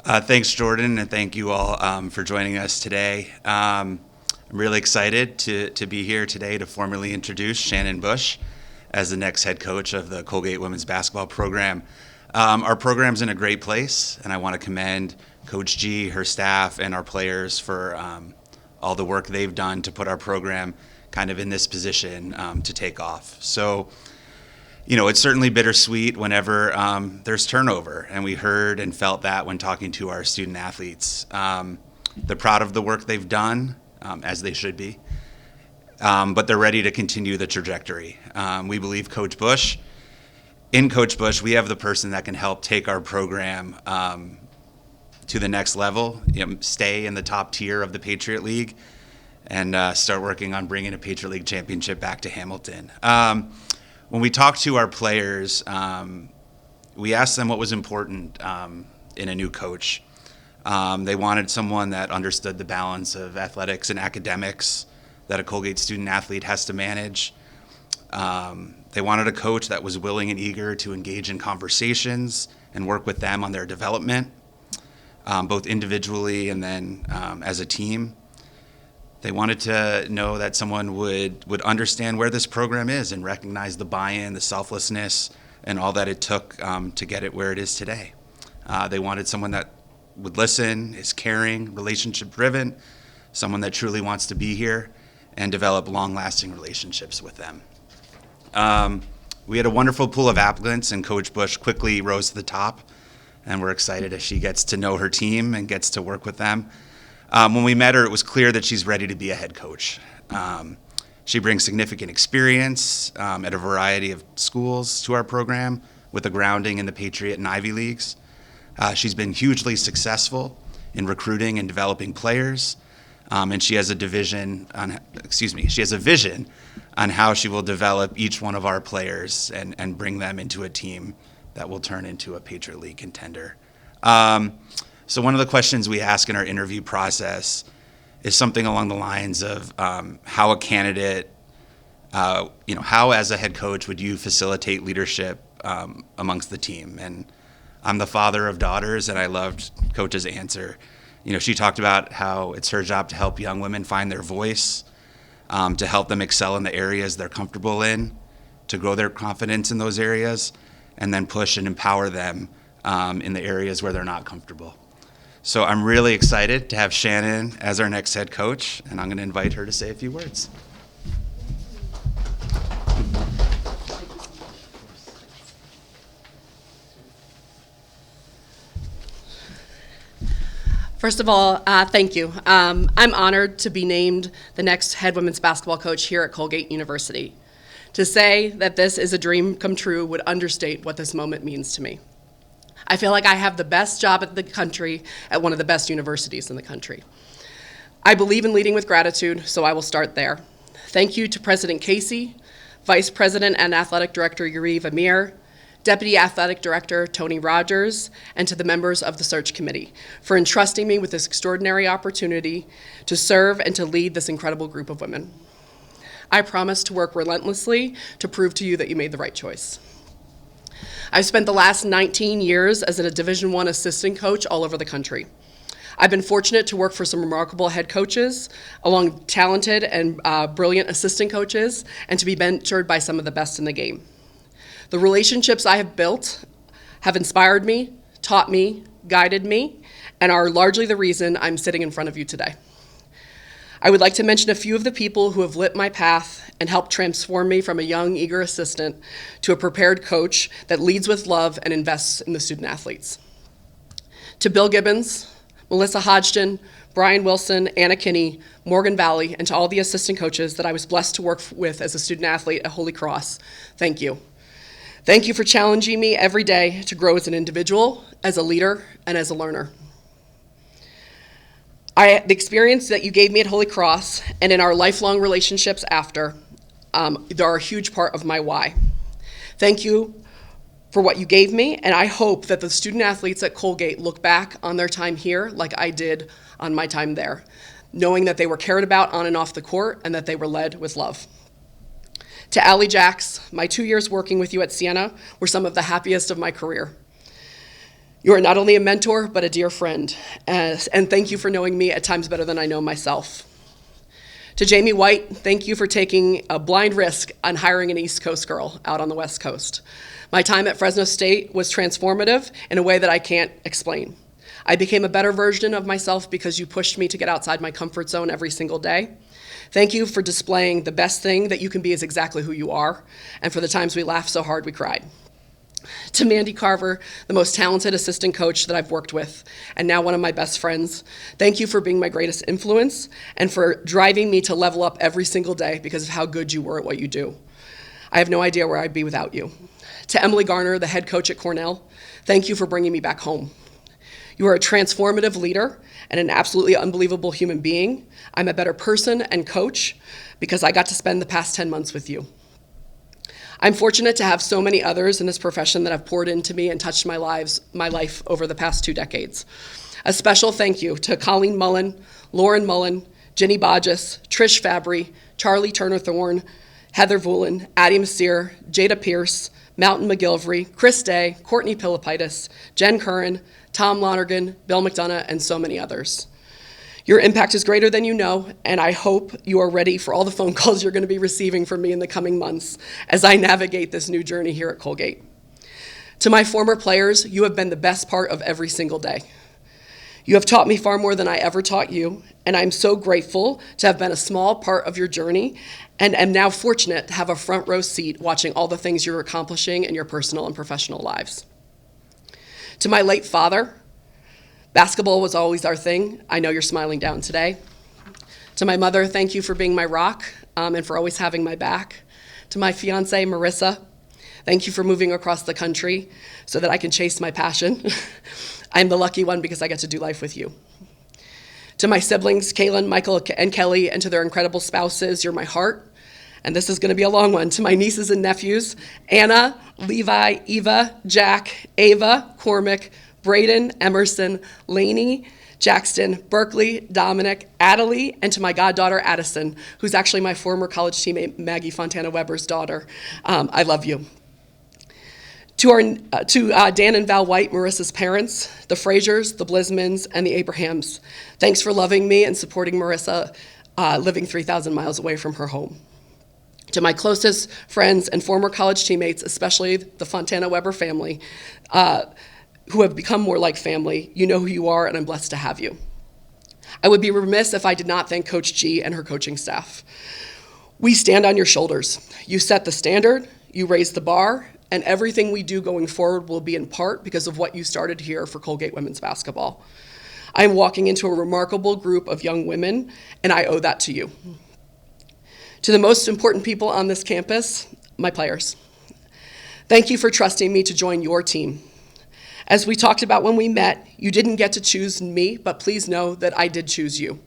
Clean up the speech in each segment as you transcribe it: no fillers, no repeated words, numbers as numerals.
Thanks, Jordan, and thank you all for joining us today. I'm really excited to be here today to formally introduce Shannon Bush as the next head coach of the Colgate women's basketball program. Our program's in a great place, and I want to commend Coach G, her staff, and our players for all the work they've done to put our program kind of in this position to take off. So, it's certainly bittersweet whenever there's turnover, and we heard and felt that when talking to our student athletes. They're proud of the work they've done, as they should be, but they're ready to continue the trajectory. We believe in Coach Bush, we have the person that can help take our program to the next level, stay in the top tier of the Patriot League, and start working on bringing a Patriot League championship back to Hamilton. When we talked to our players, we asked them what was important in a new coach. They wanted someone that understood the balance of athletics and academics that a Colgate student athlete has to manage. They wanted a coach that was willing and eager to engage in conversations and work with them on their development, both individually and then as a team. They wanted to know that someone would understand where this program is and recognize the buy-in, the selflessness, and all that it took to get it where it is today. They wanted someone that would listen, is caring, relationship-driven, someone that truly wants to be here and develop long-lasting relationships with them. We had a wonderful pool of applicants, and Coach Bush quickly rose to the top, and we're excited as she gets to know her team and gets to work with them. When we met her, it was clear that she's ready to be a head coach. She brings significant experience at a variety of schools to our program with a grounding in the Patriot and Ivy Leagues. She's been hugely successful in recruiting and developing players, and she has a vision on how she will develop each one of our players and bring them into a team that will turn into a Patriot League contender. So one of the questions we ask in our interview process is something along the lines of how a candidate, how as a head coach would you facilitate leadership amongst the team? And I'm the father of daughters, and I loved Coach's answer. She talked about how it's her job to help young women find their voice, to help them excel in the areas they're comfortable in, to grow their confidence in those areas, and then push and empower them in the areas where they're not comfortable. So I'm really excited to have Shannon as our next head coach, and I'm going to invite her to say a few words. First of all, thank you. I'm honored to be named the next head women's basketball coach here at Colgate University. To say that this is a dream come true would understate what this moment means to me. I feel like I have the best job in the country at one of the best universities in the country. I believe in leading with gratitude, so I will start there. Thank you to President Casey, Vice President and Athletic Director Yariv Amir, Deputy Athletic Director Tony Rogers, and to the members of the search committee for entrusting me with this extraordinary opportunity to serve and to lead this incredible group of women. I promise to work relentlessly to prove to you that you made the right choice. I've spent the last 19 years as a Division I assistant coach all over the country. I've been fortunate to work for some remarkable head coaches, along talented and brilliant assistant coaches, and to be mentored by some of the best in the game. The relationships I have built have inspired me, taught me, guided me, and are largely the reason I'm sitting in front of you today. I would like to mention a few of the people who have lit my path and helped transform me from a young, eager assistant to a prepared coach that leads with love and invests in the student athletes. To Bill Gibbons, Melissa Hodgson, Brian Wilson, Anna Kinney, Morgan Valley, and to all the assistant coaches that I was blessed to work with as a student athlete at Holy Cross, thank you. Thank you for challenging me every day to grow as an individual, as a leader, and as a learner. The experience that you gave me at Holy Cross and in our lifelong relationships after, they are a huge part of my why. Thank you for what you gave me, and I hope that the student athletes at Colgate look back on their time here like I did on my time there, knowing that they were cared about on and off the court and that they were led with love. To Allie Jacks, my 2 years working with you at Siena were some of the happiest of my career. You are not only a mentor, but a dear friend. And thank you for knowing me at times better than I know myself. To Jamie White, thank you for taking a blind risk on hiring an East Coast girl out on the West Coast. My time at Fresno State was transformative in a way that I can't explain. I became a better version of myself because you pushed me to get outside my comfort zone every single day. Thank you for displaying the best thing that you can be is exactly who you are, and for the times we laughed so hard we cried. To Mandy Carver, the most talented assistant coach that I've worked with, and now one of my best friends, thank you for being my greatest influence and for driving me to level up every single day because of how good you were at what you do. I have no idea where I'd be without you. To Emily Garner, the head coach at Cornell, thank you for bringing me back home. You are a transformative leader and an absolutely unbelievable human being. I'm a better person and coach because I got to spend the past 10 months with you. I'm fortunate to have so many others in this profession that have poured into me and touched my life over the past 2 decades. A special thank you to Colleen Mullen, Lauren Mullen, Ginny Bodges, Trish Fabry, Charlie Turner-Thorne, Heather Voulin, Addie Maseer, Jada Pierce, Mountain McGilvery, Chris Day, Courtney Pilipitis, Jen Curran, Tom Lonergan, Bill McDonough, and so many others. Your impact is greater than you know, and I hope you are ready for all the phone calls you're going to be receiving from me in the coming months as I navigate this new journey here at Colgate. To my former players, you have been the best part of every single day. You have taught me far more than I ever taught you, and I'm so grateful to have been a small part of your journey and am now fortunate to have a front row seat watching all the things you're accomplishing in your personal and professional lives. To my late father, basketball was always our thing. I know you're smiling down today. To my mother, thank you for being my rock and for always having my back. To my fiance, Marissa, thank you for moving across the country so that I can chase my passion. I'm the lucky one because I get to do life with you. To my siblings, Kaylin, Michael, and Kelly, and to their incredible spouses, you're my heart. And this is going to be a long one. To my nieces and nephews, Anna, Levi, Eva, Jack, Ava, Cormac, Braden, Emerson, Lainey, Jackson, Berkeley, Dominic, Adelie, and to my goddaughter, Addison, who's actually my former college teammate, Maggie Fontana Weber's daughter. I love you. To Dan and Val White, Marissa's parents, the Frasers, the Blismans, and the Abrahams, thanks for loving me and supporting Marissa, living 3,000 miles away from her home. To my closest friends and former college teammates, especially the Fontana Weber family, who have become more like family, you know who you are, and I'm blessed to have you. I would be remiss if I did not thank Coach G and her coaching staff. We stand on your shoulders. You set the standard, you raise the bar, and everything we do going forward will be in part because of what you started here for Colgate Women's Basketball. I am walking into a remarkable group of young women, and I owe that to you. To the most important people on this campus, my players. Thank you for trusting me to join your team. As we talked about when we met, you didn't get to choose me, but please know that I did choose you.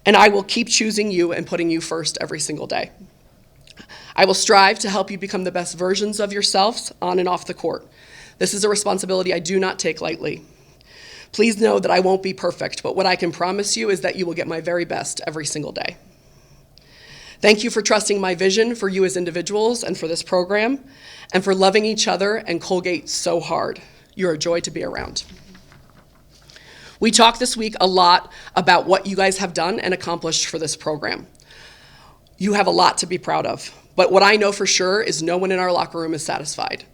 And I will keep choosing you and putting you first every single day. I will strive to help you become the best versions of yourselves on and off the court. This is a responsibility I do not take lightly. Please know that I won't be perfect, but what I can promise you is that you will get my very best every single day. Thank you for trusting my vision for you as individuals and for this program, and for loving each other and Colgate so hard. You're a joy to be around. We talked this week a lot about what you guys have done and accomplished for this program. You have a lot to be proud of, but what I know for sure is no one in our locker room is satisfied.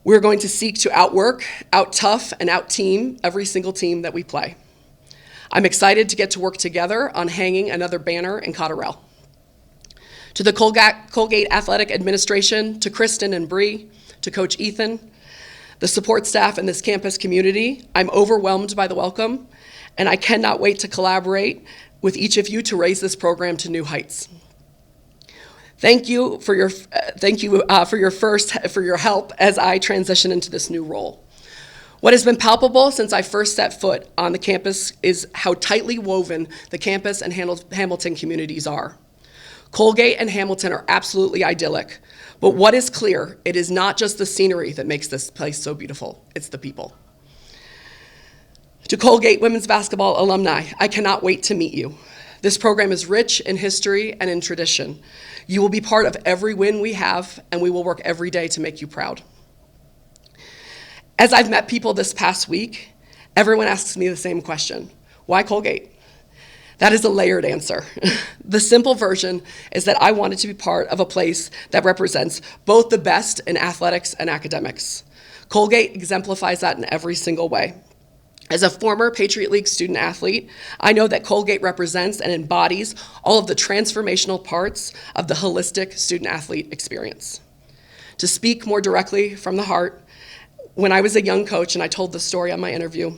We're going to seek to outwork, out-tough, and out-team every single team that we play. I'm excited to get to work together on hanging another banner in Cotterell. To the Colgate Athletic Administration, to Kristen and Bree, to Coach Ethan, the support staff and this campus community, I'm overwhelmed by the welcome, and I cannot wait to collaborate with each of you to raise this program to new heights. Thank you for your help as I transition into this new role. What has been palpable since I first set foot on the campus is how tightly woven the campus and Hamilton communities are. Colgate and Hamilton are absolutely idyllic, but what is clear, it is not just the scenery that makes this place so beautiful, it's the people. To Colgate women's basketball alumni, I cannot wait to meet you. This program is rich in history and in tradition. You will be part of every win we have, and we will work every day to make you proud. As I've met people this past week, everyone asks me the same question: why Colgate? That is a layered answer. The simple version is that I wanted to be part of a place that represents both the best in athletics and academics. Colgate exemplifies that in every single way. As a former Patriot League student athlete, I know that Colgate represents and embodies all of the transformational parts of the holistic student athlete experience. To speak more directly from the heart, when I was a young coach, and I told this story on my interview,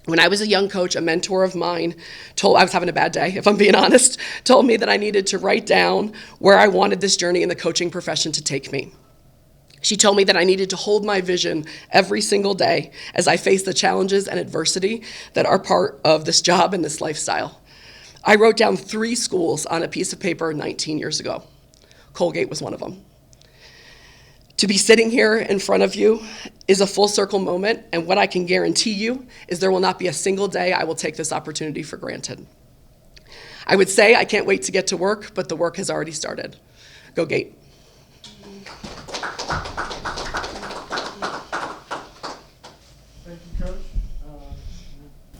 when I was a young coach, a mentor of mine I was having a bad day, if I'm being honest, told me that I needed to write down where I wanted this journey in the coaching profession to take me. She told me that I needed to hold my vision every single day as I face the challenges and adversity that are part of this job and this lifestyle. I wrote down 3 schools on a piece of paper 19 years ago. Colgate was one of them. To be sitting here in front of you is a full circle moment, and what I can guarantee you is there will not be a single day I will take this opportunity for granted. I would say I can't wait to get to work, but the work has already started. Go Gate. Thank you, Coach.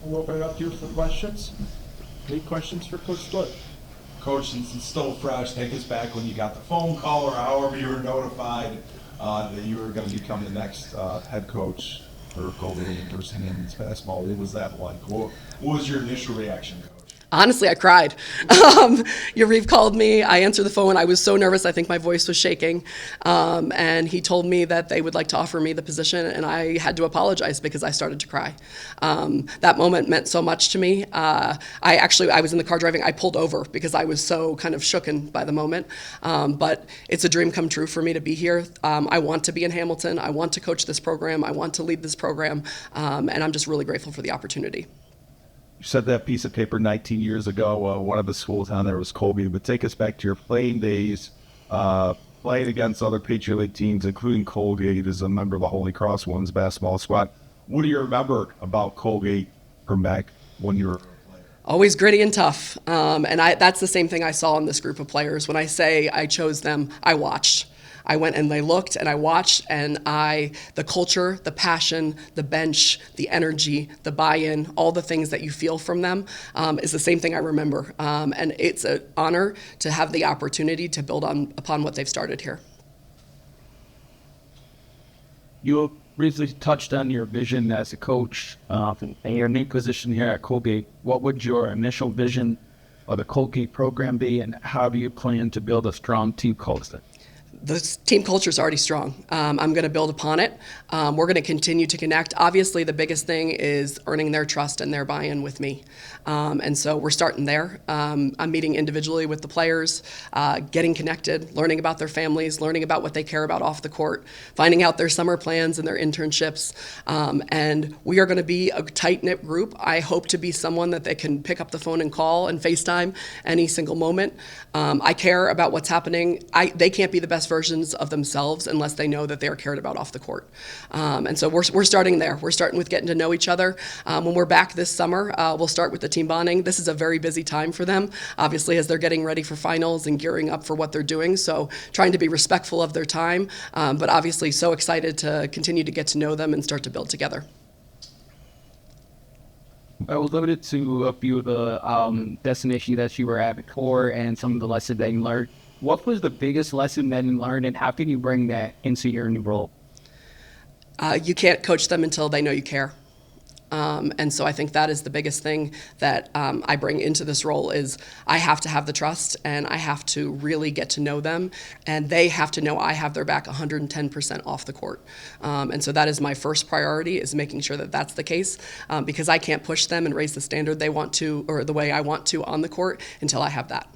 We'll open it up here for questions. Any questions for Coach Split? Coach, since it's still fresh, take us back when you got the phone call or however you were notified that you were going to become the next head coach for Colgate University men's basketball. What was that like? What was your initial reaction, Coach? Honestly, I cried. Yariv called me. I answered the phone. I was so nervous. I think my voice was shaking. And he told me that they would like to offer me the position, and I had to apologize because I started to cry. That moment meant so much to me. I was in the car driving. I pulled over because I was so kind of shooken by the moment. But it's a dream come true for me to be here. I want to be in Hamilton. I want to coach this program. I want to lead this program. And I'm just really grateful for the opportunity. You said that piece of paper 19 years ago. One of the schools on there was Colgate. But take us back to your playing days, playing against other Patriot League teams, including Colgate as a member of the Holy Cross women's basketball squad. What do you remember about Colgate from back when you were a player? Always gritty and tough. That's the same thing I saw in this group of players. When I say I chose them, I watched. I went and they looked and I watched, and the culture, the passion, the bench, the energy, the buy-in, all the things that you feel from them is the same thing I remember. And it's an honor to have the opportunity to build upon what they've started here. You briefly touched on your vision as a coach and your new position here at Colgate. What would your initial vision of the Colgate program be, and how do you plan to build a strong team culture? The team culture is already strong. I'm going to build upon it. We're going to continue to connect. Obviously, the biggest thing is earning their trust and their buy-in with me. And so we're starting there. I'm meeting individually with the players, getting connected, learning about their families, learning about what they care about off the court, finding out their summer plans and their internships. And we are going to be a tight-knit group. I hope to be someone that they can pick up the phone and call and FaceTime any single moment. I care about what's happening. They can't be the best versions of themselves unless they know that they are cared about off the court. And so we're starting there. We're starting with getting to know each other. When we're back this summer, we'll start with the team bonding. This is a very busy time for them, obviously, as they're getting ready for finals and gearing up for what they're doing. So trying to be respectful of their time, but obviously so excited to continue to get to know them and start to build together. I was limited to a few of the destinations that you were at before and some of the lessons that you learned. What was the biggest lesson that you learned, and how can you bring that into your new role? You can't coach them until they know you care. And so I think that is the biggest thing that I bring into this role is I have to have the trust, and I have to really get to know them, and they have to know I have their back 110% off the court. And so that is my first priority, is making sure that that's the case, because I can't push them and raise the standard they want to, or the way I want to on the court, until I have that.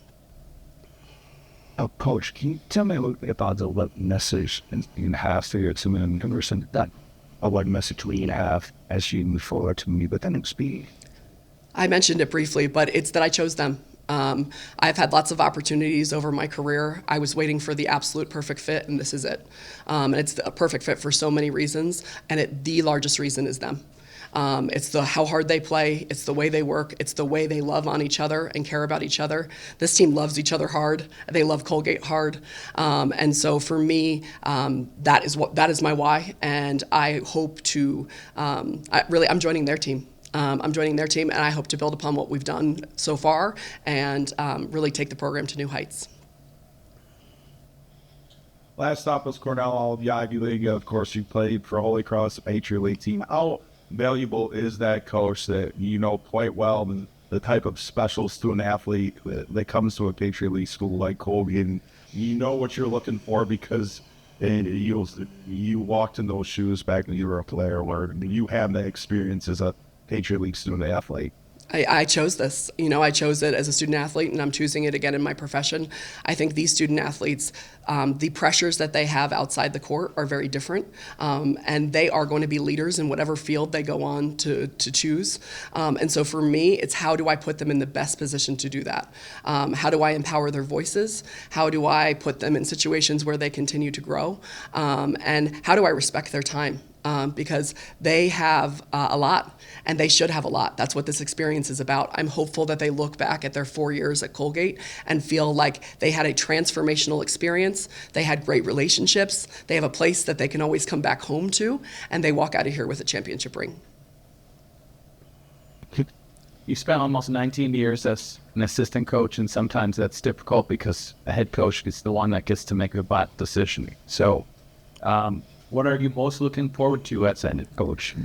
Coach, can you tell me a little bit about what message you have to your team and person that what message we have as you move forward to me, but then speak? I mentioned it briefly, but it's that I chose them. I've had lots of opportunities over my career. I was waiting for the absolute perfect fit, and this is it. And it's a perfect fit for so many reasons, and the largest reason is them. It's how hard they play. It's the way they work. It's the way they love on each other and care about each other. This team loves each other hard. They love Colgate hard. And so for me, that is my why. And I hope to, I'm joining their team. I'm joining their team, and I hope to build upon what we've done so far and really take the program to new heights. Last stop was Cornell, all of the Ivy League. Of course, you played for Holy Cross, the Patriot League team. How valuable is that coach that you know quite well, the type of special student athlete that comes to a Patriot League school like Colgate? And you know what you're looking for because you walked in those shoes back when you were a player, where you have that experience as a Patriot League student athlete. I chose this. I chose it as a student athlete, and I'm choosing it again in my profession. I think these student athletes, the pressures that they have outside the court are very different, and they are going to be leaders in whatever field they go on to choose. And so for me, it's how do I put them in the best position to do that? How do I empower their voices? How do I put them in situations where they continue to grow? And how do I respect their time? Because they have a lot, and they should have a lot. That's what this experience is about. I'm hopeful that they look back at their 4 years at Colgate and feel like they had a transformational experience. They had great relationships. They have a place that they can always come back home to, and they walk out of here with a championship ring. You spent almost 19 years as an assistant coach, and sometimes that's difficult because a head coach is the one that gets to make a bad decision. So, what are you most looking forward to as a head coach?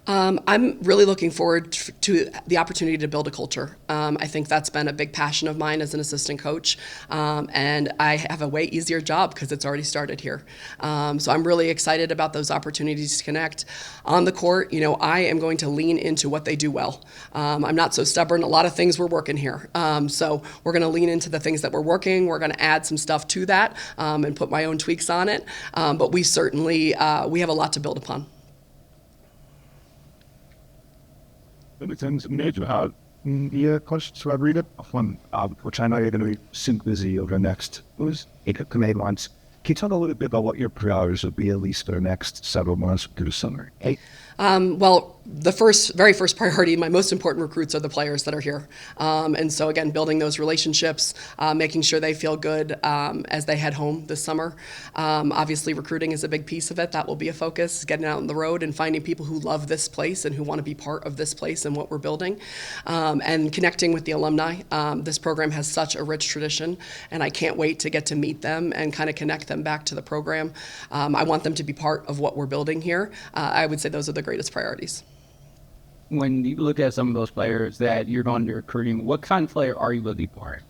I'm really looking forward to the opportunity to build a culture. I think that's been a big passion of mine as an assistant coach, and I have a way easier job because it's already started here. So I'm really excited about those opportunities to connect. On the court, I am going to lean into what they do well. I'm not so stubborn. A lot of things we're working here. So we're going to lean into the things that we're working. We're going to add some stuff to that and put my own tweaks on it. But we certainly, we have a lot to build upon. Questions I'd read it one, which I know you're going to be super busy over the next 8 months. Can you talk a little bit about what your priorities will be at least for the next several months through the summer? Well, the very first priority, my most important recruits are the players that are here. And so again, building those relationships, making sure they feel good as they head home this summer. Obviously, recruiting is a big piece of it. That will be a focus, getting out on the road and finding people who love this place and who want to be part of this place and what we're building. And connecting with the alumni. This program has such a rich tradition, and I can't wait to get to meet them and kind of connect them back to the program. I want them to be part of what we're building here. I would say those are the greatest priorities. When you look at some of those players that you're going to recruiting, what kind of player are you looking for?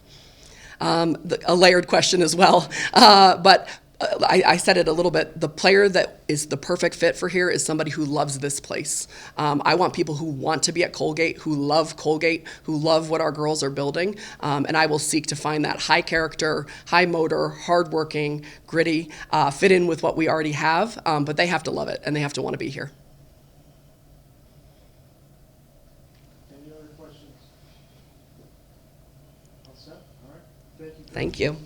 A layered question as well. But I said it a little bit. The player that is the perfect fit for here is somebody who loves this place. I want people who want to be at Colgate, who love what our girls are building. And I will seek to find that high character, high motor, hardworking, gritty, fit in with what we already have. But they have to love it, and they have to want to be here. Any other questions? All set? All right. Thank you. Thank you.